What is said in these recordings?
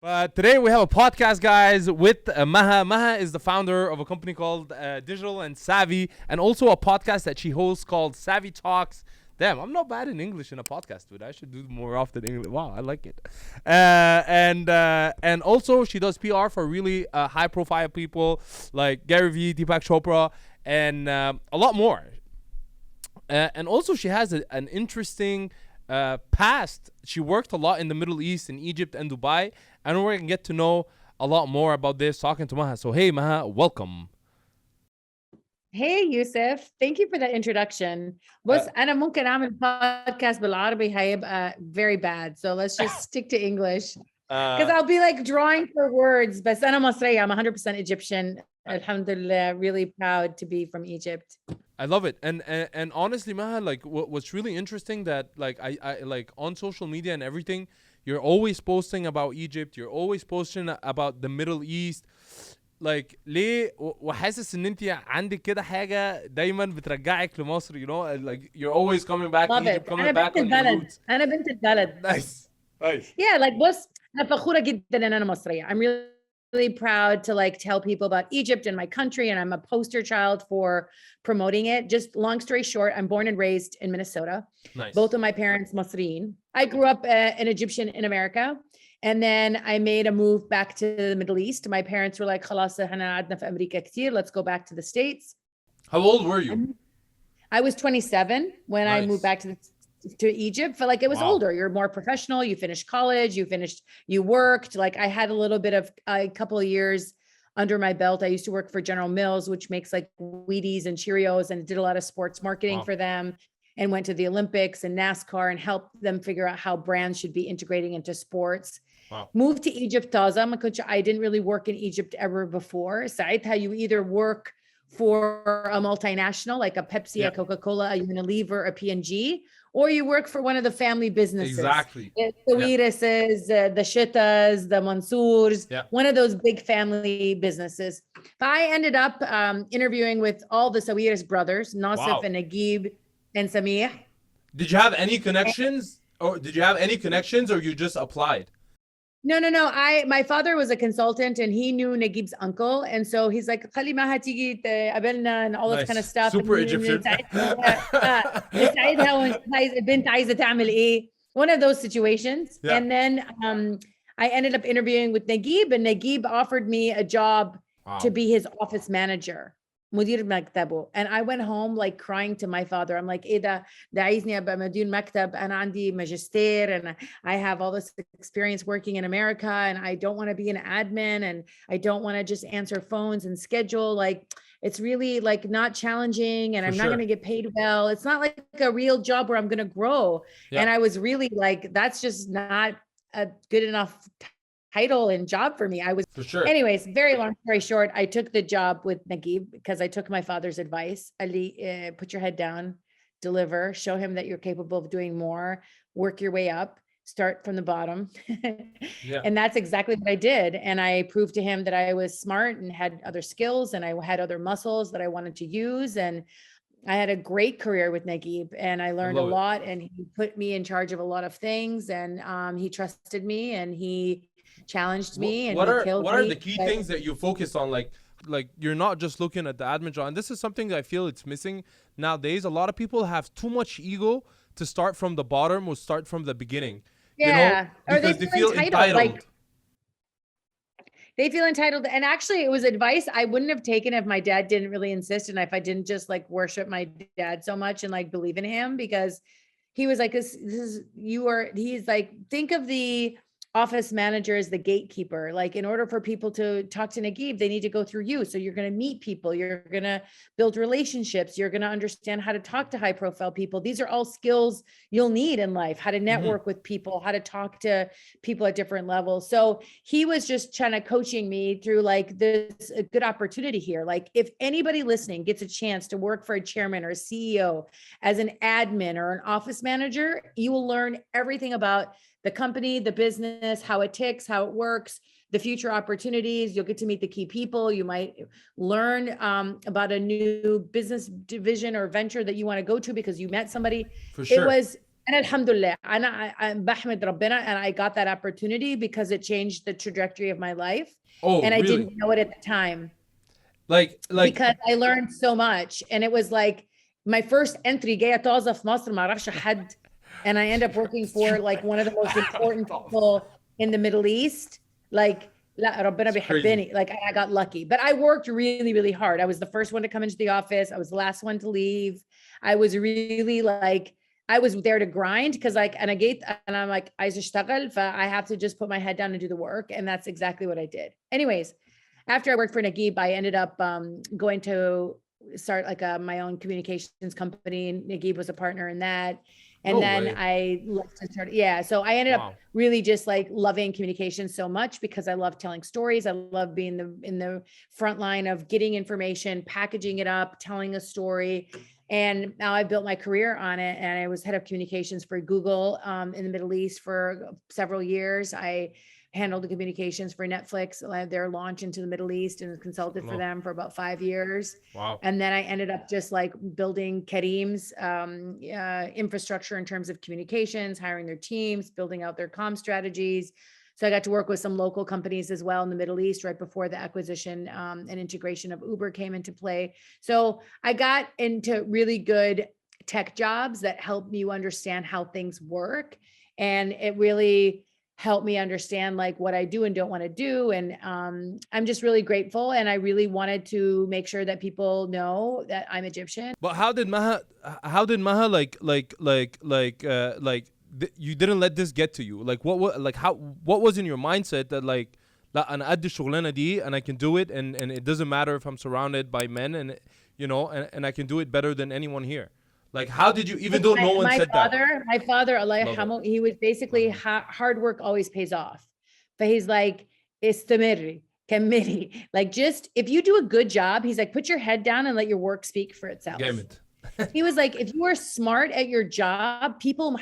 But today we have a podcast, guys, with Maha. Maha is the founder of a company called Digital and Savvy, and also a podcast that she hosts called Savvy Talks. Damn, I'm not bad in English in a podcast, dude. I should do more often English. Wow, I like it. And also she does PR for really high-profile people like Gary Vee, Deepak Chopra, and a lot more. And also she has an interesting past. She worked a lot in the Middle East, in Egypt and Dubai, and we're gonna get to know a lot more about this talking to Maha. So hey Maha, welcome. Hey Youssef, thank you for that introduction. بص أنا ممكن أعمل podcast بالعربي هيبقى very bad, so let's just stick to English because I'll be like drawing for words. بس أنا مصرية, I'm 100% Egyptian. Alhamdulillah, really proud to be from Egypt. I love it. And honestly, Maha, like what's really interesting that like I like on social media and everything, you're always posting about Egypt, you're always posting about the Middle East. like ليه وحاسس ان انت عندك كده حاجه دايما بترجعك لمصر, you know, like you're always coming back Love Egypt, it. coming back on your roots. أنا بنت البلد. Nice. Yeah, like بص أنا فخورة جدا إن أنا مصرية. I'm really proud to like tell people about Egypt and my country, and I'm a poster child for promoting it. Just long story short, I'm born and raised in Minnesota. Nice. Both of my parents Masriin. I grew up an Egyptian in America, and then I made a move back to the Middle East. My parents were like, خلاص احنا قعدنا في أمريكا كتير, let's go back to the States. How old were you? I was 27 when I moved back to Egypt. But like it was older. You're more professional. You finished college. You worked. Like I had a little bit of a couple of years under my belt. I used to work for General Mills, which makes like Wheaties and Cheerios, and did a lot of sports marketing for them, and went to the Olympics and NASCAR and helped them figure out how brands should be integrating into sports. Moved to Egypt. I didn't really work in Egypt ever before. ساعتها you either work for a multinational like a Pepsi, a Coca-Cola, a Unilever, a P&G, or you work for one of the family businesses. Exactly. The Sawiris, the Shittas, the Mansours, one of those big family businesses. But I ended up interviewing with all the Sawiris brothers, Nasif and Naguib and Samih. Did you have any connections, or you just applied? No. My father was a consultant, and he knew Naguib's uncle, and so he's like, "خلي Maha تيجي تقابلنا," and all this kind of stuff. Super Egyptian. One of those situations. And then I ended up interviewing with Naguib, and Naguib offered me a job to be his office manager. مدير مكتبه. And I went home like crying to my father. I'm like, إيه ده عايزني أبقى مدير مكتب, أنا عندي ماجستير, and I have all this experience working in America, and I don't want to be an admin, and I don't want to just answer phones and schedule. Like it's really like not challenging, and I'm not going to get paid well. It's not like a real job where I'm going to grow. And I was really like, that's just not a good enough title and job for me. I was anyways, very long story short, I took the job with Naguib because I took my father's advice. Ali, put your head down, deliver, show him that you're capable of doing more, work your way up, start from the bottom. And that's exactly what I did. And I proved to him that I was smart and had other skills, and I had other muscles that I wanted to use. And I had a great career with Naguib, and I learned a lot, and he put me in charge of a lot of things, and he trusted me, and he challenged me. And what are the key things that you focus on? Like you're not just looking at the admin job, and this is something that I feel it's missing nowadays. A lot of people have too much ego to start from the bottom or start from the beginning. You know? Because they feel entitled. Like, they feel entitled. And actually it was advice I wouldn't have taken if my dad didn't really insist, and if I didn't just like worship my dad so much and like believe in him, because he was like, he's like, think of the office manager is the gatekeeper. Like in order for people to talk to Naguib, they need to go through you. So you're going to meet people, you're going to build relationships, you're going to understand how to talk to high profile people. These are all skills you'll need in life, how to network with people, how to talk to people at different levels. So he was just trying to coaching me through like this a good opportunity here. Like if anybody listening gets a chance to work for a chairman or a CEO as an admin or an office manager, you will learn everything about the company, the business, how it ticks, how it works, the future opportunities. You'll get to meet the key people. You might learn about a new business division or venture that you want to go to because you met somebody. It was أنا الحمد لله أنا بحمد ربنا and I got that opportunity because it changed the trajectory of my life. Oh, and I really? didn't know it at the time. Like because I learned so much and it was like my first entry جاية طازة في مصر ما أعرفش حد and I end up working for like one of the most important people in the Middle East. Like لا ربنا بيحبني. Like I got lucky, but I worked really, really hard. I was the first one to come into the office. I was the last one to leave. I was really like, I was there to grind because like, and I'm like, عايز أشتغل, I have to just put my head down and do the work. And that's exactly what I did. Anyways, after I worked for Naguib, I ended up going to start like my own communications company. Naguib was a partner in that. And No then way. I left and started. Yeah. So I ended up really just like loving communication so much because I love telling stories. I love being in the front line of getting information, packaging it up, telling a story. And now I built my career on it. And I was head of communications for Google in the Middle East for several years. I handled the communications for Netflix, their launch into the Middle East, and consulted for them for about 5 years. Wow. And then I ended up just like building Kareem's infrastructure in terms of communications, hiring their teams, building out their comm strategies. So I got to work with some local companies as well in the Middle East right before the acquisition and integration of Uber came into play. So I got into really good tech jobs that helped you understand how things work. And it really helped me understand like what I do and don't want to do. And I'm just really grateful. And I really wanted to make sure that people know that I'm Egyptian. But how did Maha you didn't let this get to you? Like what was in your mindset that like لا أنا قد الشغلانة دي and I can do it and it doesn't matter if I'm surrounded by men and you know and I can do it better than anyone here. Like how did you, even though no one said that? My father, Allah yarhamu, he was basically hard work always pays off. But he's like, استمري, كملي. Like just if you do a good job, he's like, put your head down and let your work speak for itself. He was like, if you are smart at your job, people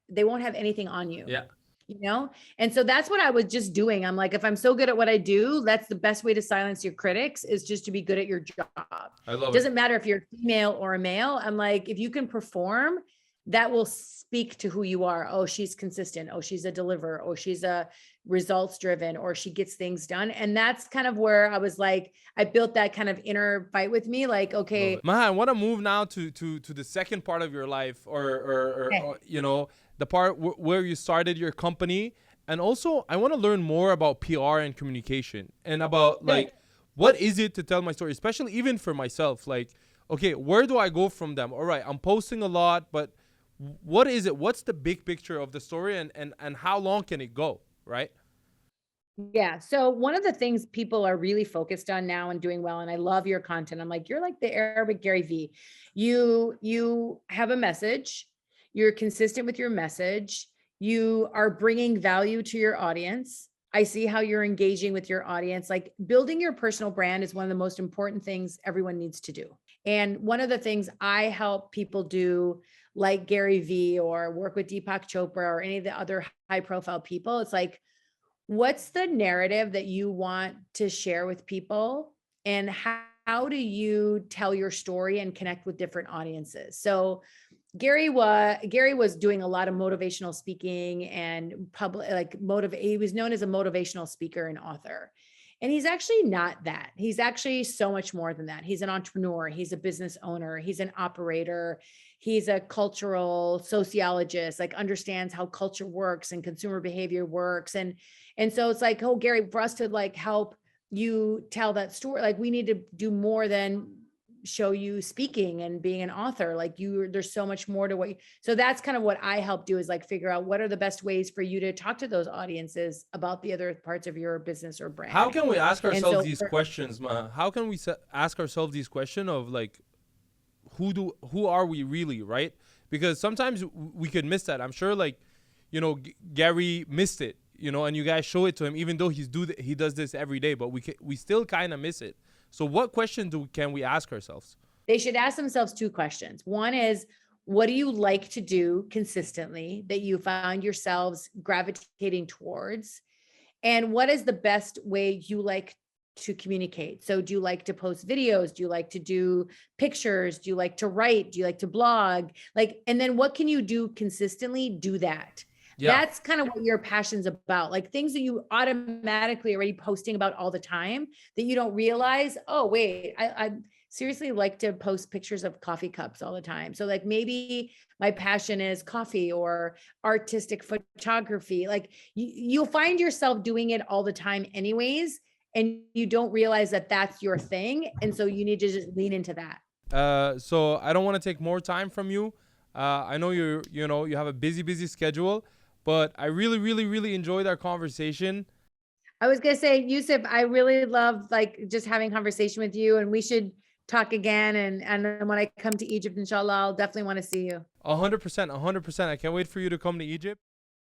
they won't have anything on you. Yeah. You know? And so that's what I was just doing. I'm like, if I'm so good at what I do, that's the best way to silence your critics is just to be good at your job. I love it. Doesn't matter if you're a female or a male. I'm like, if you can perform, that will speak to who you are. Oh, she's consistent. Oh, she's a deliverer. Oh, she's a results driven, or she gets things done. And that's kind of where I was like, I built that kind of inner fight with me. Like, okay. Maha, I want to move now to the second part of your life or you know, the part where you started your company. And also I want to learn more about PR and communication and about like, what is it to tell my story, especially even for myself? Like, okay, where do I go from them? All right, I'm posting a lot, but what is it? What's the big picture of the story and how long can it go, right? Yeah. So one of the things people are really focused on now and doing well, and I love your content. I'm like, you're like the Arabic Gary V. You have a message, you're consistent with your message, you are bringing value to your audience. I see how you're engaging with your audience. Like building your personal brand is one of the most important things everyone needs to do. And one of the things I help people do, like Gary V or work with Deepak Chopra or any of the other high profile people, it's like, what's the narrative that you want to share with people? And how do you tell your story and connect with different audiences? So Gary was doing a lot of motivational speaking and he was known as a motivational speaker and author. And he's actually not that. He's actually so much more than that. He's an entrepreneur. He's a business owner. He's an operator. He's a cultural sociologist, like understands how culture works and consumer behavior works. And so it's like, oh, Gary, for us to like help you tell that story, like we need to do more than show you speaking and being an author. Like there's so much more to so that's kind of what I help do is like figure out what are the best ways for you to talk to those audiences about the other parts of your business or brand. How can we ask ourselves these questions, Ma? How can we ask ourselves these questions of like, who are we really, right? Because sometimes we could miss that. I'm sure like, you know, Gary missed it, you know, and you guys show it to him, even though he does this every day, but we still kind of miss it. So what question can we ask ourselves? They should ask themselves two questions. One is, what do you like to do consistently that you find yourselves gravitating towards? And what is the best way you like to communicate? So do you like to post videos? Do you like to do pictures? Do you like to write? Do you like to blog? Like, and then what can you do consistently? Do that. Yeah. That's kind of what your passion's about. Like things that you automatically already posting about all the time that you don't realize, oh, wait, I seriously like to post pictures of coffee cups all the time. So like maybe my passion is coffee or artistic photography. Like you'll find yourself doing it all the time anyways, and you don't realize that that's your thing. And so you need to just lean into that. So I don't want to take more time from you. I know you have a busy schedule, but I really enjoyed our conversation. I was going to say, Youssef, I really love like just having conversation with you, and we should talk again. And when I come to Egypt, inshallah, I'll definitely want to see you. 100%. I can't wait for you to come to Egypt.